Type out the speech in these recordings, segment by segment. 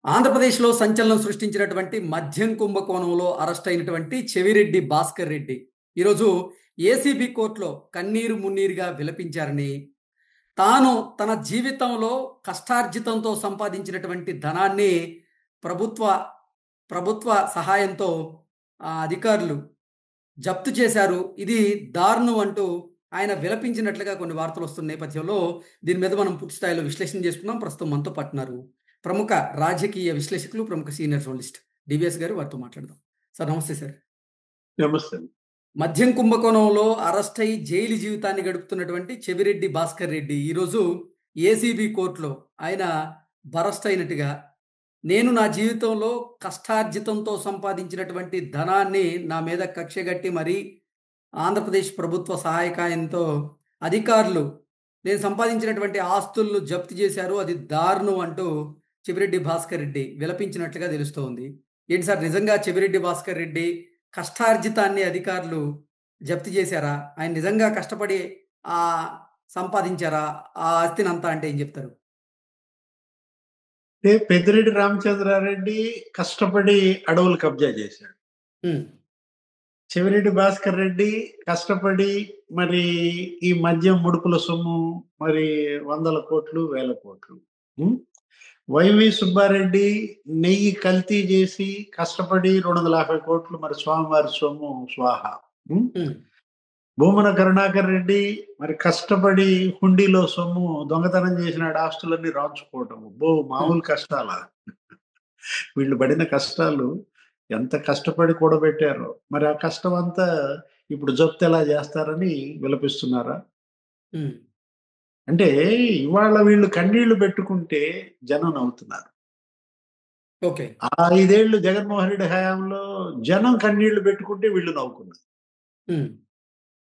ఆంధ్రప్రదేశ్‌లో సంచలనం సృష్టించినటువంటి మద్యం కుంభకోణంలో అరెస్ట్ అయినటువంటి చెవిరెడ్డి భాస్కర్ రెడ్డి ఈరోజు ఏసీబీ కోర్టులో కన్నీరు మున్నీరుగా విలపించారని, తాను తన జీవితంలో కష్టార్జితంతో సంపాదించినటువంటి ధనాన్ని ప్రభుత్వ ప్రభుత్వ సహాయంతో అధికారులు జప్తు చేశారు. ఇది దారుణం అంటూ ఆయన విలపించినట్లుగా కొన్ని వార్తలు వస్తున్న నేపథ్యంలో దీని మీద మనం పూర్తి స్థాయిలో విశ్లేషణ చేసుకున్నాం. ప్రస్తుతం మనతో పాటున్నారు ప్రముఖ రాజకీయ విశ్లేషకులు, ప్రముఖ సీనియర్ జర్నలిస్ట్ డివిఎస్ గారు. వారితో మాట్లాడదాం. సార్ నమస్తే సార్. నమస్తే. మద్యం కుంభకోణంలో అరెస్ట్ అయి జైలు జీవితాన్ని గడుపుతున్నటువంటి చెవిరెడ్డి భాస్కర్ రెడ్డి ఈరోజు ఏసీబీ కోర్టులో ఆయన బరస్ట్ అయినట్టుగా, నేను నా జీవితంలో కష్టార్జితంతో సంపాదించినటువంటి ధనాన్ని నా మీద కక్షగట్టి మరీ ఆంధ్రప్రదేశ్ ప్రభుత్వ సహాయకాయంతో అధికారులు నేను సంపాదించినటువంటి ఆస్తులను జప్తు చేశారు, అది దారుణం అంటూ చెవిరెడ్డి భాస్కర్ రెడ్డి విలపించినట్లుగా తెలుస్తోంది. ఏంటి సార్, నిజంగా చెవిరెడ్డి భాస్కర్ రెడ్డి కష్టార్జితాన్ని అధికారులు జప్తు చేశారా? ఆయన నిజంగా కష్టపడి ఆ సంపాదించారా ఆ ఆస్తిని అంతా? అంటే ఏం చెప్తారు? పెద్దిరెడ్డి రామచంద్రారెడ్డి కష్టపడి అడవులు కబ్జా చేశాడు. చెవిరెడ్డి భాస్కర్ రెడ్డి కష్టపడి మరి ఈ మద్యం ముడుపుల సొమ్ము మరి 100 కోట్లు 1000 కోట్లు. వైవి సుబ్బారెడ్డి నెయ్యి కల్తీ చేసి కష్టపడి 250 కోట్లు మరి స్వామివారి సొమ్ము స్వాహ. భూమన కరుణాకర్ రెడ్డి మరి కష్టపడి హుండీలో సొమ్ము దొంగతనం చేసినాడు, ఆస్తులన్నీ రాల్చుకోవటం. మామూలు కష్టాల వీళ్ళు పడిన కష్టాలు ఎంత కష్టపడి కూడబెట్టారో. మరి ఆ కష్టం అంతా ఇప్పుడు జప్తు ఎలా చేస్తారని విలపిస్తున్నారా? అంటే ఇవాళ వీళ్ళు కన్నీళ్లు పెట్టుకుంటే జనం నవ్వుతున్నారు. ఓకే, 5 ఏళ్ళు జగన్మోహన్ రెడ్డి హయాంలో జనం కన్నీళ్లు పెట్టుకుంటే వీళ్ళు నవ్వుకున్నారు.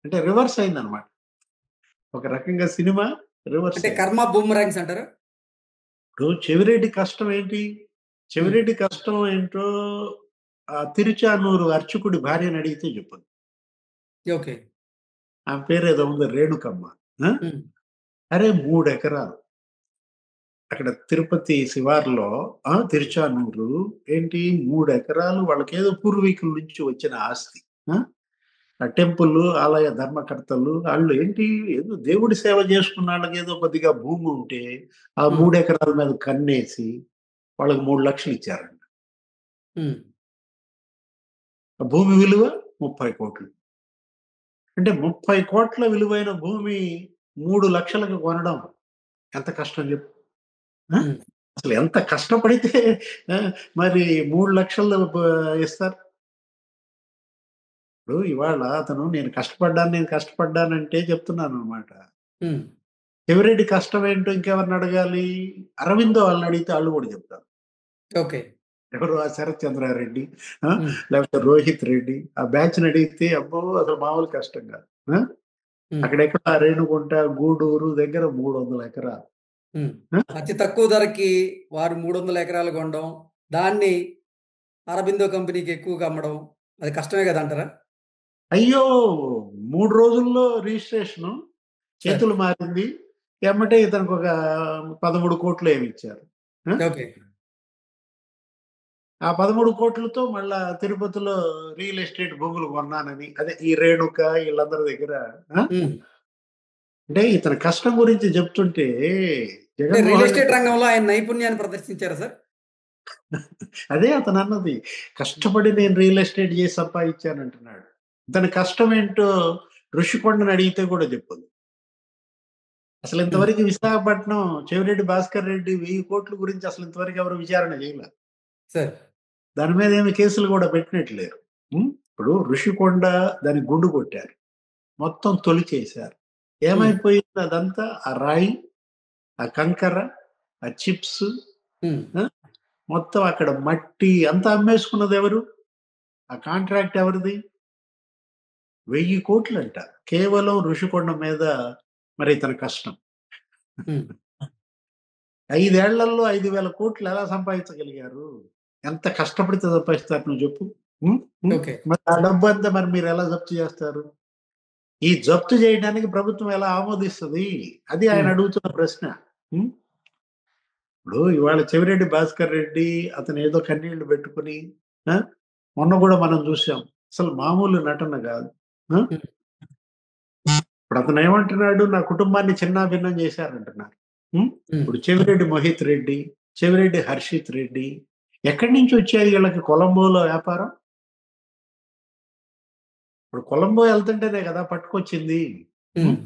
అంటే రివర్స్ అయిందనమాట. ఒక రకంగా సినిమా రివర్స్. అంటే కర్మ బూమరాంగ్స్ అంటారు. ఇప్పుడు చెవిరెడ్డి కష్టం ఏంటి? చెవిరెడ్డి కష్టం ఏంటో తిరుచానూరు అర్చకుడి భార్యని అడిగితే చెప్పదు. ఓకే, ఆమె పేరు ఏదో ఉంది, రేణుకమ్మ. అరే 3 ఎకరాలు అక్కడ తిరుపతి శివార్లో తిరుచానూరు ఏంటి 3 ఎకరాలు వాళ్ళకేదో పూర్వీకుల నుంచి వచ్చిన ఆస్తి. ఆ టెంపుల్ ఆలయ ధర్మకర్తలు వాళ్ళు ఏంటి ఏదో దేవుడి సేవ చేసుకున్న వాళ్ళకి ఏదో కొద్దిగా భూమి ఉంటే ఆ 3 ఎకరాల మీద కన్నేసి వాళ్ళకి 3 లక్షలు ఇచ్చారంట. ఆ భూమి విలువ 30 కోట్లు. అంటే 30 కోట్ల విలువైన భూమి 3 లక్షలకు కొనడం ఎంత కష్టం చెప్పు. అసలు ఎంత కష్టపడితే మరి 3 లక్షలు ఇస్తారు? ఇప్పుడు ఇవాళ అతను నేను కష్టపడ్డానంటే చెప్తున్నాను అనమాట. చెవిరెడ్డి కష్టం ఏంటో ఇంకెవరిని అడగాలి? అరవిందో వాళ్ళని అడిగితే వాళ్ళు కూడా చెప్తారు. ఓకే, ఎవరు? ఆ శరత్ చంద్రారెడ్డి లేకపోతే రోహిత్ రెడ్డి ఆ బ్యాచ్ అడిగితే అబ్బో అసలు మామూలు కష్టం కాదు. అక్కడెక్కడ రేణుగుంట గూడూరు దగ్గర 300 ఎకరాలు. అతి తక్కువ ధరకి వారు 300 ఎకరాలు కొనడం, దాన్ని అరబిందో కంపెనీకి ఎక్కువగా అమ్మడం, అది కష్టమే కదా అంటారా? అయ్యో 3 రోజుల్లో రిజిస్ట్రేషన్ చేతులు మారింది. ఎమ్మటే ఇతనికి ఒక 13 కోట్లు ఏమి ఇచ్చారు. ఆ 13 కోట్లతో మళ్ళా తిరుపతిలో రియల్ ఎస్టేట్ భూములు కొన్నానని, అదే ఈ రేణుక వీళ్ళందరి దగ్గర. అంటే ఇతని కష్టం గురించి చెప్తుంటే రియల్ ఎస్టేట్ రంగంలో ఆయన నైపుణ్యాన్ని ప్రదర్శించారా సార్? అదే అతను అన్నది, కష్టపడి నేను రియల్ ఎస్టేట్ చేసి సంపాదించానంటున్నాడు. ఇతని కష్టం ఏంటో ఋషికొండని అడిగితే కూడా చెప్పదు. అసలు ఇంతవరకు విశాఖపట్నం చెవిరెడ్డి భాస్కర్ రెడ్డి 1000 కోట్ల గురించి అసలు ఇంతవరకు ఎవరు విచారణ చేయలేదు సార్. దాని మీద ఏమి కేసులు కూడా పెట్టినట్లేరు. ఇప్పుడు ఋషికొండ దాని గుండు కొట్టారు, మొత్తం తొలి చేశారు. ఏమైపోయింది అదంతా? ఆ రాయి, ఆ కంకర, ఆ చిప్స్, మొత్తం అక్కడ మట్టి అంతా అమ్మేసుకున్నది ఎవరు? ఆ కాంట్రాక్ట్ ఎవరిది? 1000 కోట్లు అంట కేవలం ఋషికొండ మీద. మరి ఇతని కష్టం 5 ఏళ్లలో 5,000 కోట్లు ఎలా సంపాదించగలిగారు? ఎంత కష్టపడితే సంపాదిస్తారు నువ్వు చెప్పు. మరి ఆ డబ్బు అంతా మరి మీరు ఎలా జప్తు చేస్తారు? ఈ జప్తు చేయడానికి ప్రభుత్వం ఎలా ఆమోదిస్తుంది? అది ఆయన అడుగుతున్న ప్రశ్న. ఇప్పుడు ఇవాళ చెవిరెడ్డి భాస్కర్ రెడ్డి అతను ఏదో కన్నీళ్లు పెట్టుకుని ఆ, మొన్న కూడా మనం చూసాం. అసలు మామూలు నటన కాదు. ఆ? ఉమ్, ఇప్పుడు అతను ఏమంటున్నాడు, నా కుటుంబాన్ని చిన్నాభిన్నం చేశారంటున్నారు. ఉం? ఉమ్, ఇప్పుడు చెవిరెడ్డి మోహిత్ రెడ్డి, చెవిరెడ్డి హర్షిత్ రెడ్డి ఎక్కడి నుంచి వచ్చాయి వీళ్ళకి కొలంబోలో వ్యాపారం? ఇప్పుడు కొలంబో వెళ్తుంటేనే కదా పట్టుకొచ్చింది. ఉం? ఉమ్.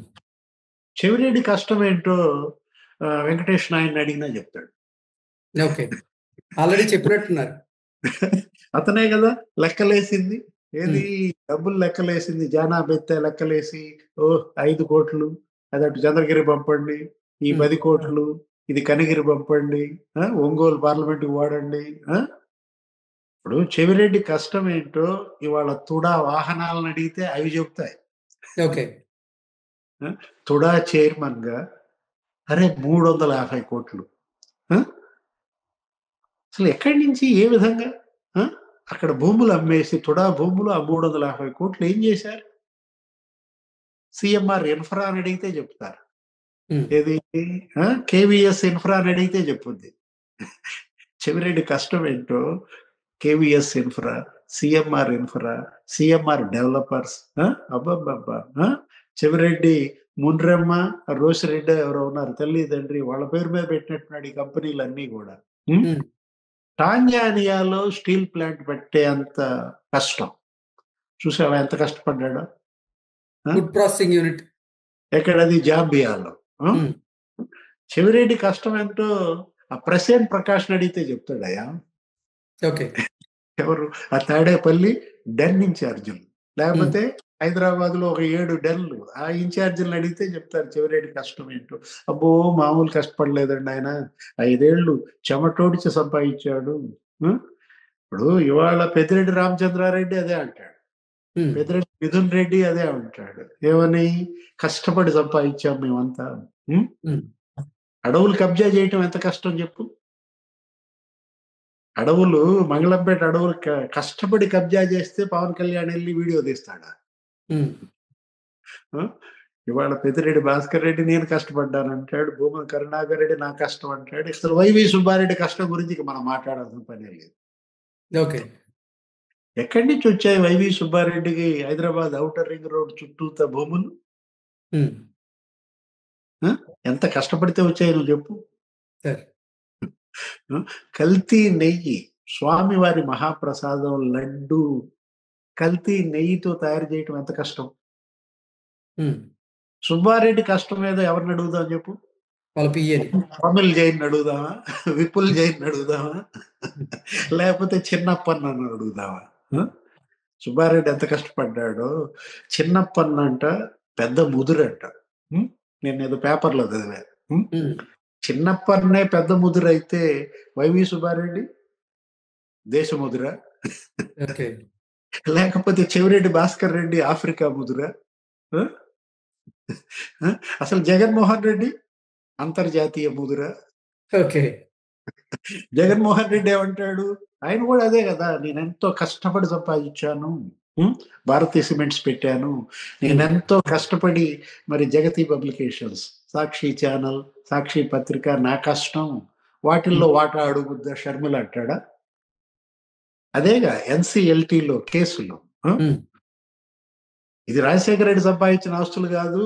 చెవిరెడ్డి కష్టం ఏంటో వెంకటేష్ నాయుడిని అడిగినా చెప్తాడు. ఓకే, ఆల్రెడీ చెప్పినట్టున్నారు. అతనే కదా లెక్కలేసింది. ఏది ఉమ్, డబ్బులు లెక్కలేసింది, జానా బెత్తే లెక్కలేసి, ఓ 5 కోట్లు అదటు చంద్రగిరి పంపండి, ఈ ఉమ్, 10 కోట్లు ఇది కనిగిరి పంపండి, ఒంగోలు పార్లమెంట్కి వాడండి. ఇప్పుడు చెవిరెడ్డి కష్టం ఏంటో ఇవాళ తుడా వాహనాలను అడిగితే అవి చెప్తాయి. ఓకే. ఆ, తుడా చైర్మన్ గా అరే 350 కోట్లు, ఆ? అసలు ఎక్కడి నుంచి ఏ విధంగా ఆ? అక్కడ భూములు అమ్మేసి తుడా భూములు ఆ 350 కోట్లు ఏం చేశారు? సిఎంఆర్ ఇన్ఫ్రా అని అడిగితే చెప్తారు. ఉమ్, ఏది కేవీఎస్ ఇన్ఫ్రా అని అడిగితే చెప్పుద్ది. చెవిరెడ్డి కష్టం ఏంటో KVS infra, CMR infra, CMR developers. అబ్బబ్బబ్బా. చెవిరెడ్డి మున్రెమ్మ, రోసిరెడ్డి ఎవరో ఉన్నారు తల్లి తండ్రి, వాళ్ళ పేరు మీద పెట్టినట్టున్నాడు ఈ కంపెనీలన్నీ కూడా. ఉం? ఉమ్. టాంజానియాలో స్టీల్ ప్లాంట్ పెట్టే అంత కష్టం చూసావా? ఎంత కష్టపడ్డాడో. Food processing unit. ఎక్కడది? జాంబియాలో. ఆ? ఉమ్, చెవిరెడ్డి కష్టం ఏంటో ఆ ప్రసేన్ ప్రకాష్ అడిగితే చెప్తాడయ్యా. ఓకే. ఎవరు? ఆ తాడేపల్లి డెన్ ఇన్ఛార్జీలు, ఉమ్, లేకపోతే హైదరాబాద్ లో ఒక 7 డెన్లు, ఆ ఇన్ఛార్జీలను అడిగితే చెప్తారు చెవిరెడ్డి కష్టం ఏంటో. అబ్బో మామూలు కష్టపడలేదండి ఆయన, 5 ఏళ్ళు చెమటోడిచి సంపాదించాడు. ఆ? ఇప్పుడు ఇవాళ పెద్దిరెడ్డి రామచంద్రారెడ్డి అదే అంటాడు, ఉమ్, పెద్దిరెడ్డి మిథున్ రెడ్డి అదే అంటాడు. ఏమని? కష్టపడి సంపాదించాం మేమంతా. ఉం? ఉమ్. అడవులు కబ్జా చేయటం ఎంత కష్టం చెప్పు? అడవులు, మంగళంపేట అడవులు కష్టపడి కబ్జా చేస్తే పవన్ కళ్యాణ్ వెళ్ళి వీడియో తీస్తాడా? ఉమ్. ఆ? ఇవాళ పెద్దిరెడ్డి భాస్కర్ రెడ్డి నేను కష్టపడ్డాను అంటాడు, భూమన కరుణాకర్ రెడ్డి నా కష్టం అంటాడు. అసలు వైవి సుబ్బారెడ్డి కష్టం గురించి ఇక మనం మాట్లాడాల్సిన పని లేదు. ఓకే. ఎక్కడి నుంచి వచ్చాయి వైవి సుబ్బారెడ్డికి హైదరాబాద్ ఔటర్ రింగ్ రోడ్ చుట్టూత భూములు? ఉమ్. ఆ? ఎంత కష్టపడితే వచ్చాయి నువ్వు చెప్పు? సరే. ఆ? కల్తీ నెయ్యి, స్వామివారి మహాప్రసాదం లడ్డు కల్తీ నెయ్యితో తయారు చేయటం ఎంత కష్టం? ఉమ్. సుబ్బారెడ్డి కష్టం ఏదో ఎవరిని అడుగుదాం చెప్పు? వాళ్ళ పియ్యని. అమిల్ జైన్ అడుగుదామా? విపుల్ జైన్ అడుగుదామా? లేకపోతే చిన్నప్పన్న అడుగుదామా? ఆ? సుబ్బారెడ్డి ఎంత కష్టపడ్డాడో. చిన్నప్పన్న అంట పెద్ద ముదురంట. ఉం? నేను ఏదో పేపర్లో చదివా. ఉం? ఉమ్. చిన్నప్పన్నే పెద్ద ముదురైతే వైవి సుబ్బారెడ్డి దేశ ముదుర, ఓకే. లేకపోతే చెవిరెడ్డి భాస్కర్ రెడ్డి ఆఫ్రికా ముదుర? ఆ? ఆ? అసలు జగన్మోహన్ రెడ్డి అంతర్జాతీయ ముదుర? ఓకే. జగన్మోహన్ రెడ్డి ఏమంటాడు? ఆయన కూడా అదే కదా, నేను ఎంతో కష్టపడి సంపాదించాను, ఉం? భారతీయ సిమెంట్స్ పెట్టాను, ఉమ్. నేనెంతో కష్టపడి, మరి జగతి పబ్లికేషన్స్, సాక్షి ఛానల్, సాక్షి పత్రిక నా కష్టం, వాటిల్లో ఉమ్. వాటా అడుగుద్దా షర్మిల అంటాడా? అదేగా ఎన్సిఎల్టీలో కేసులు. ఆ? ఉమ్. ఇది రాజశేఖర రెడ్డి సంపాదించిన ఆస్తులు కాదు,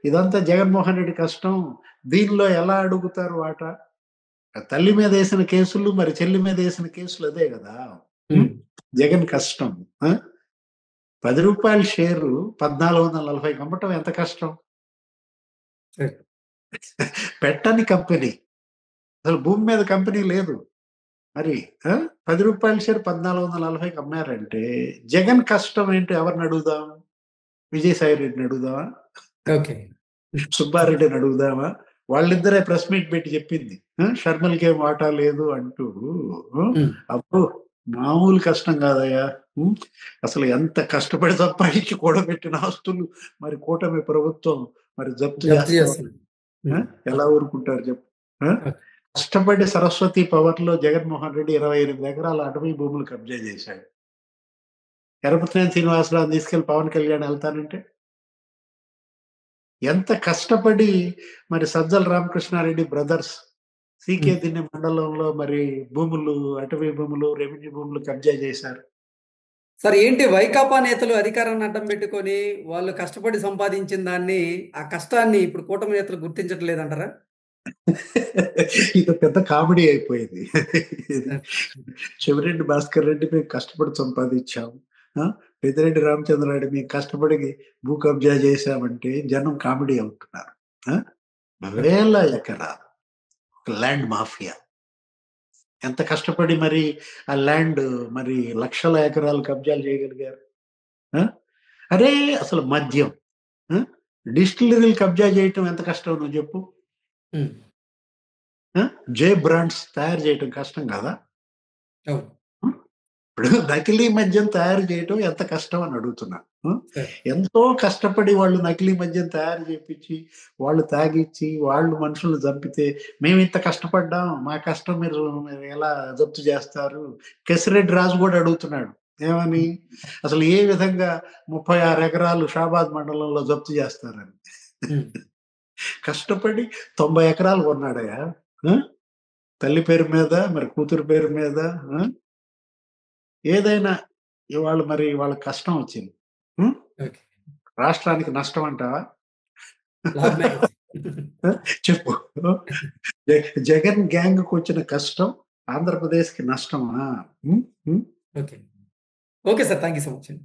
ఇదంతా జగన్మోహన్ రెడ్డి కష్టం, దీనిలో ఎలా అడుగుతారు వాటా? తల్లి మీద వేసిన కేసులు, మరి చెల్లి మీద వేసిన కేసులు అదే కదా. ఉమ్. జగన్ కష్టం. ఆ? 10 రూపాయల షేరు 1440 అమ్మటం ఎంత కష్టం? సరే. పెట్టని కంపెనీ, అసలు భూమి మీద కంపెనీ లేదు. మరి 10 రూపాయల షేర్ 1440 అమ్మారంటే జగన్ కష్టం ఏంటో ఎవరిని అడుగుదాం? విజయసాయి రెడ్డిని అడుగుదామా? ఓకే. సుబ్బారెడ్డిని అడుగుదామా? వాళ్ళిద్దరే ప్రెస్ మీట్ పెట్టి చెప్పింది, షర్మిలకి ఏం వాటా లేదు అంటూ. ఉమ్. అప్పుడు మామూలు కష్టం కాదయ్యా. ఉం? అసలు ఎంత కష్టపడి సంపాదించి కూడబెట్టిన ఆస్తులు మరి కూటమి ప్రభుత్వం మరి జప్తు జప్తు చేస్తాం. చేస్తాను. ఉమ్. ఎలా ఊరుకుంటారు చెప్పు? ఓకే. కష్టపడి సరస్వతి పవర్ లో జగన్మోహన్ రెడ్డి 28 ఎకరాల అటవీ భూములు కబ్జా చేశాడు. ఎరపతినేని శ్రీనివాసరావు తీసుకెళ్లి పవన్ కళ్యాణ్ వెళ్తానంటే ఎంత కష్టపడి మరి సజ్జల రామకృష్ణారెడ్డి బ్రదర్స్ సీకే దిన్నె మండలంలో మరి భూములు, అటవీ భూములు, రెవెన్యూ భూములు కబ్జా చేశారు. సార్ ఏంటి వైకాపా నేతలు అధికారాన్ని అడ్డం పెట్టుకొని వాళ్ళు కష్టపడి సంపాదించిన దాన్ని, ఆ కష్టాన్ని ఇప్పుడు కూటమి నేతలు గుర్తించట్లేదంటారా? ఇది పెద్ద కామెడీ అయిపోయింది. చెవిరెడ్డి భాస్కర్ రెడ్డి మేము కష్టపడి సంపాదించాము. పెద్దిరెడ్డి రామచంద్రారెడ్డి మేము కష్టపడి భూ కబ్జా చేశామంటే జనం కామెడీ అవుతున్నారు. ఆ! వేల ఎకరాలు ల్యాండ్ మాఫియా. ఎంత కష్టపడి మరి ఆ ల్యాండ్ మరి లక్షల ఎకరాలు కబ్జాలు చేయగలిగారు. ఆ! అరే! అసలు మద్యం, ఆ! డిస్టిల్లరీలు కబ్జా చేయటం ఎంత కష్టం నువ్వు చెప్పు? హ్మ్. జే బ్రాండ్స్ తయారు చేయటం కష్టం కాదా? అవును. ఇప్పుడు నకిలీ మద్యం తయారు చేయటం ఎంత కష్టం అని అడుగుతున్నా. సార్. ఎంతో కష్టపడి వాళ్ళు నకిలీ మద్యం తయారు చేపిచ్చి, వాళ్ళు తాగిచ్చి, వాళ్ళు మనుషుల్ని చంపితే, మేమింత కష్టపడ్డాం. మా కష్టం మీరు ఎలా జప్తు చేస్తారు? కేశిరెడ్డి రాజు కూడా అడుగుతున్నాడు. ఏమని? అసలు ఏ విధంగా 36 ఎకరాలు షాబాద్ మండలంలో జప్తు చేస్తారని. హ్మ్. కష్టపడి 90 ఎకరాలు కొన్నాడయ్యా. ఆ! తల్లి పేరు మీద, మరి కూతురు పేరు మీద. ఆ! ఏదైనా ఇవాళ మరి వాళ్ళ కష్టం వచ్చింది. హ్మ్. ఓకే. రాష్ట్రానికి నష్టం అంటావా? లాభమే కదా! ఆ! చెప్పు. జగన్ గ్యాంగ్‌కొచ్చిన కష్టం ఆంధ్రప్రదేశ్‌కి నష్టమా? హ్మ్. హ్మ్. Okay. Okay sir. Thank you so much అండి.